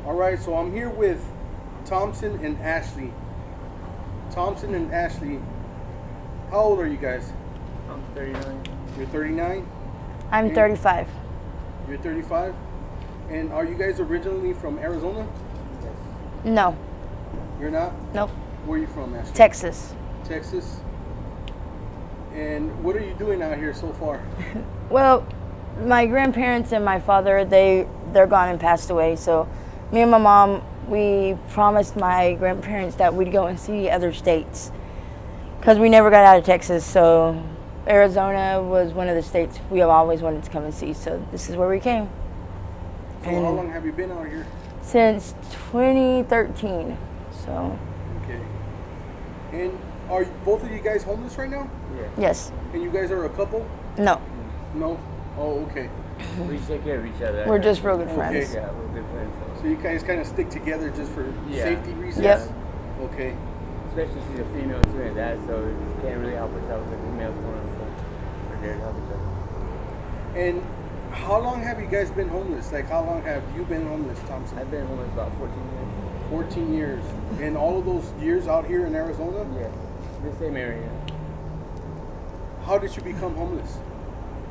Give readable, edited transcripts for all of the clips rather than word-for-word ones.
All right, so I'm here with Thompson and Ashley. Thompson and Ashley, how old are you guys? I'm 39. You're 39? I'm 35. You're 35? And are you guys originally from Arizona? Yes. No. You're not? Nope. Where are you from, Ashley? Texas. Texas. And what are you doing out here so far? Well, my grandparents and my father, they're gone and passed away. So me and my mom, we promised my grandparents that we'd go and see other states because we never got out of Texas. So Arizona was one of the states we have always wanted to come and see. So this is where we came. So how long have you been out here? Since 2013. So. Okay. And are both of you guys homeless right now? Yeah. Yes. And you guys are a couple? No. No? Oh, okay. We take care of each other. We're just real good friends. Okay. Yeah, we're good friends. So you guys kind of stick together just for safety reasons? Yep. Okay. Especially she's a female too and that, so she can't really help herself with the females going on, so we're there to help each other. And how long have you guys been homeless? Like, how long have you been homeless, Thompson? I've been homeless about 14 years. 14 years. And all of those years out here in Arizona? Yeah, the same area. How did you become homeless?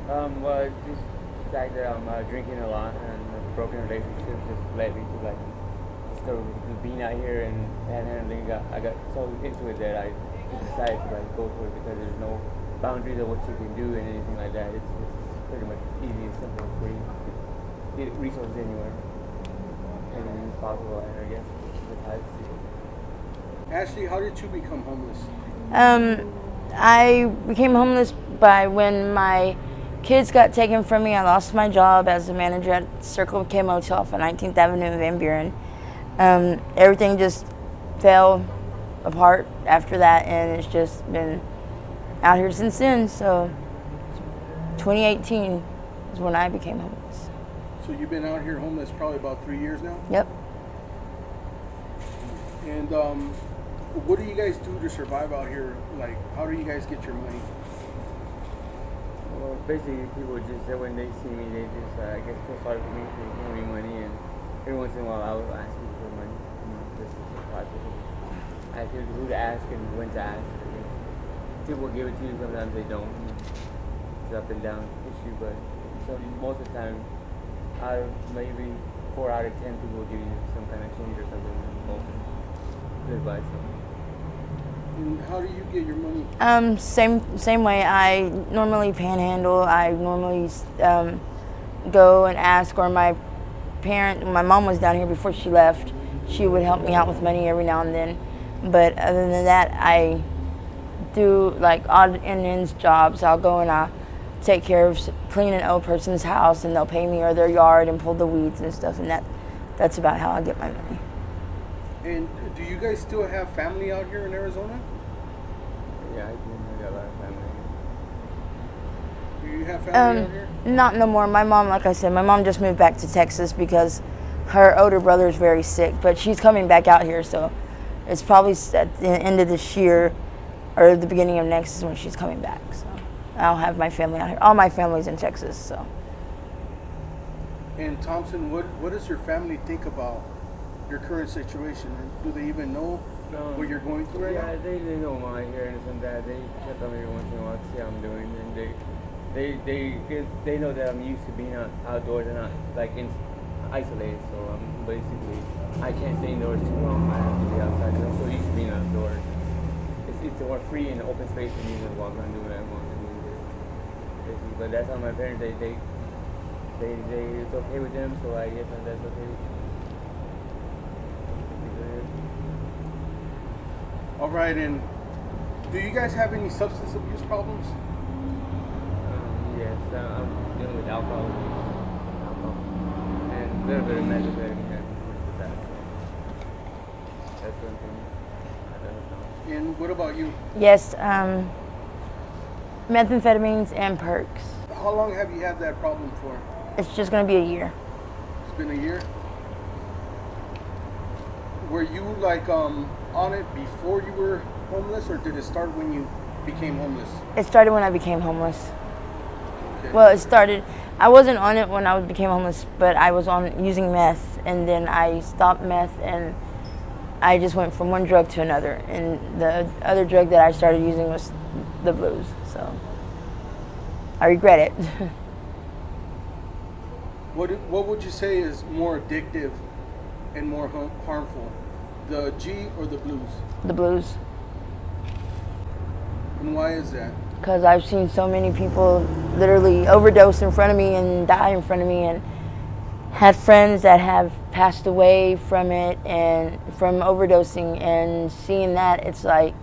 Well, just the fact that I'm drinking a lot and a broken relationships just led me to like just being out here and handling. I got so into it that I just decided to like go for it because there's no boundaries of what you can do and anything like that. It's pretty much easy and simple for you to get resources anywhere. Anything is possible, I guess. That's how I see it. Ashley, how did you become homeless? I became homeless by when my kids got taken from me. I lost my job as a manager at Circle K Motel off of 19th Avenue in Van Buren. Everything just fell apart after that, and it's just been out here since then. So 2018 is when I became homeless. So you've been out here homeless probably about 3 years now? Yep. And what do you guys do to survive out here? Like, how do you guys get your money? Well, basically, people just say when they see me, they just, I guess, feel sorry for me, they give me money, and every once in a while, I will ask people for money. This is the process. I ask who to ask and when to ask. People will give it to you, sometimes they don't. It's up and down issue, but so most of the time, out of maybe 4 out of 10 people will give you some kind of change or something, and most live by something. And how do you get your money? Same way. I normally panhandle. I normally go and ask, or my mom was down here before she left. She would help me out with money every now and then. But other than that, I do like odd and ends jobs. I'll go and I take care of clean an old person's house, and they'll pay me, or their yard, and pull the weeds and stuff. And that's about how I get my money. And do you guys still have family out here in Arizona? Yeah, I do. I got a lot of family. Do you have family out here? Not no more. My mom, like I said, my mom just moved back to Texas because her older brother is very sick, but she's coming back out here, so it's probably at the end of this year or the beginning of next is when she's coming back. So I'll have my family out here. All my family's in Texas, so. And Thompson, what does your family think about your current situation? Do they even know what you're going through right now? Yeah, they know my here and this and that. They check on me every once in a while to see how I'm doing, and they know that I'm used to being outdoors and not like isolated. So basically, I can't stay indoors too long. I have to be outside. I'm so used to being outdoors. It's more free and open space for me to walk around doing what I want to do. But that's how my parents it's okay with them. So I guess that's okay with them. All right, and do you guys have any substance abuse problems? Yes, I'm dealing with alcohol and a little bit of methamphetamine with that. So that's one thing I don't know. And what about you? Yes, methamphetamines and perks. How long have you had that problem for? It's just going to be a year. It's been a year? Were you like on it before you were homeless, or did it start when you became homeless? It started when I became homeless. Okay. Well, it started, I wasn't on it when I became homeless, but I was on using meth, and then I stopped meth, and I just went from one drug to another. And the other drug that I started using was the blues. So I regret it. What would you say is more addictive and more harmful, the G or the blues? The blues. And why is that? Because I've seen so many people literally overdose in front of me and die in front of me, and had friends that have passed away from it and from overdosing, and seeing that, it's like,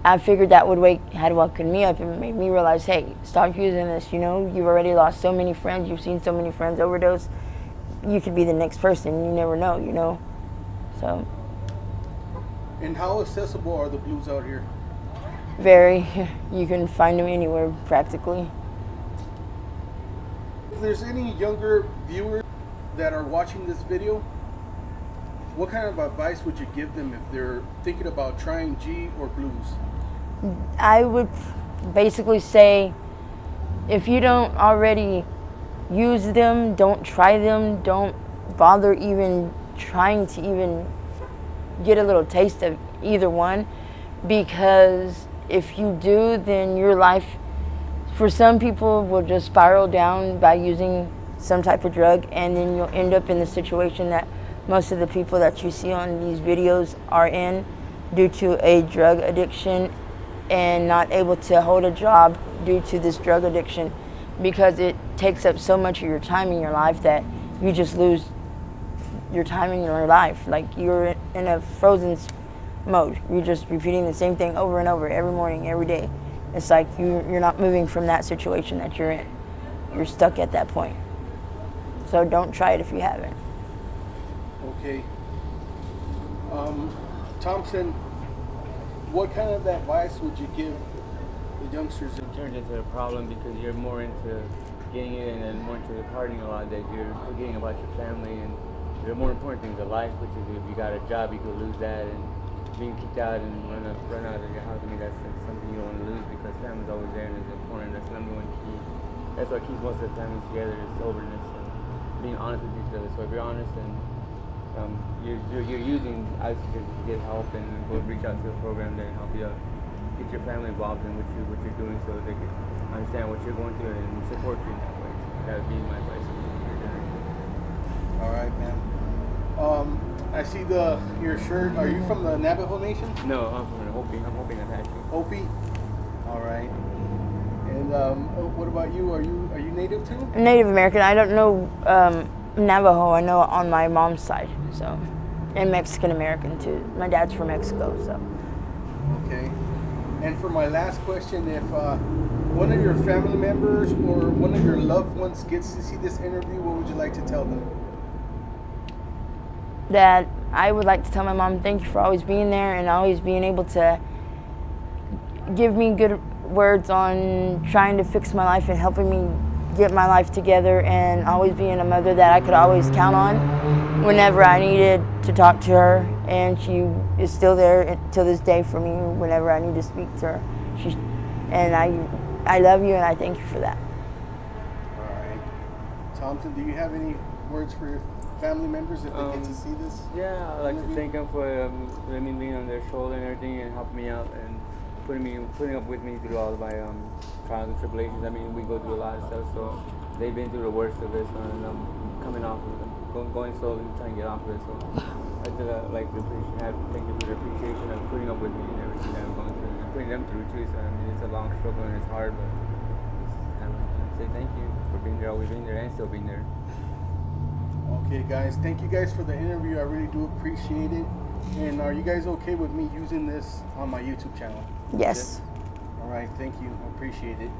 I figured that had woken me up and made me realize, hey, stop using this. You know, you've already lost so many friends. You've seen so many friends overdose. You could be the next person. You never know, you know. So. And how accessible are the blues out here? Very. You can find them anywhere, practically. If there's any younger viewers that are watching this video, what kind of advice would you give them if they're thinking about trying G or blues? I would basically say, if you don't already use them, don't try them. Don't bother even trying to even get a little taste of either one, because if you do, then your life, for some people, will just spiral down by using some type of drug, and then you'll end up in the situation that most of the people that you see on these videos are in, due to a drug addiction and not able to hold a job due to this drug addiction, because it takes up so much of your time in your life that you just lose your time in your life. Like, you're in a frozen mode. You're just repeating the same thing over and over every morning, every day. It's like you're not moving from that situation that you're in. You're stuck at that point. So don't try it if you haven't. Okay. Thompson, what kind of advice would you give the youngsters? It turns into a problem because you're more into getting it and then more into partying a lot, that you're forgetting about your family, and there are more important things in life, which is if you got a job, you could lose that, and being kicked out and run out of your house. I mean, that's something you don't want to lose, because family's always there and it's important. That's the number one key. That's what keeps most of the families together, is soberness and being honest with each other. So if you're honest and you're using ICE to get help, and go reach out to a program that can help you get your family involved in what you're doing, so they can understand what you're going through and support you in that way. So that would be my advice to your generation. All right, man. I see your shirt. Are you from the Navajo Nation? No, I'm from Hopi. I'm Hopi and Apache. Hopi. All right. And what about you? Are you native too? Native American. I don't know Navajo. I know on my mom's side. So, and Mexican American too. My dad's from Mexico. So. Okay. And for my last question, if one of your family members or one of your loved ones gets to see this interview, what would you like to tell them? That I would like to tell my mom, thank you for always being there and always being able to give me good words on trying to fix my life and helping me get my life together, and always being a mother that I could always count on whenever I needed to talk to her. And she is still there till this day for me whenever I need to speak to her. And I love you, and I thank you for that. All right. Thompson, do you have any words for your family members if they get to see this? Yeah, I'd like to thank them for letting me lean on their shoulder and everything, and helping me out and putting up with me through all of my trials and tribulations. I mean, we go through a lot of stuff, so they've been through the worst of it, and I'm coming off of it, going slowly, trying to get off of it. So I just like to thank you for the appreciation of putting up with me and everything that I'm going through, and putting them through too. So I mean, it's a long struggle and it's hard, but just say thank you for being there, always being there, and still being there. Okay, guys, thank you guys for the interview. I really do appreciate it. And are you guys okay with me using this on my YouTube channel? Yes. All right, thank you. I appreciate it.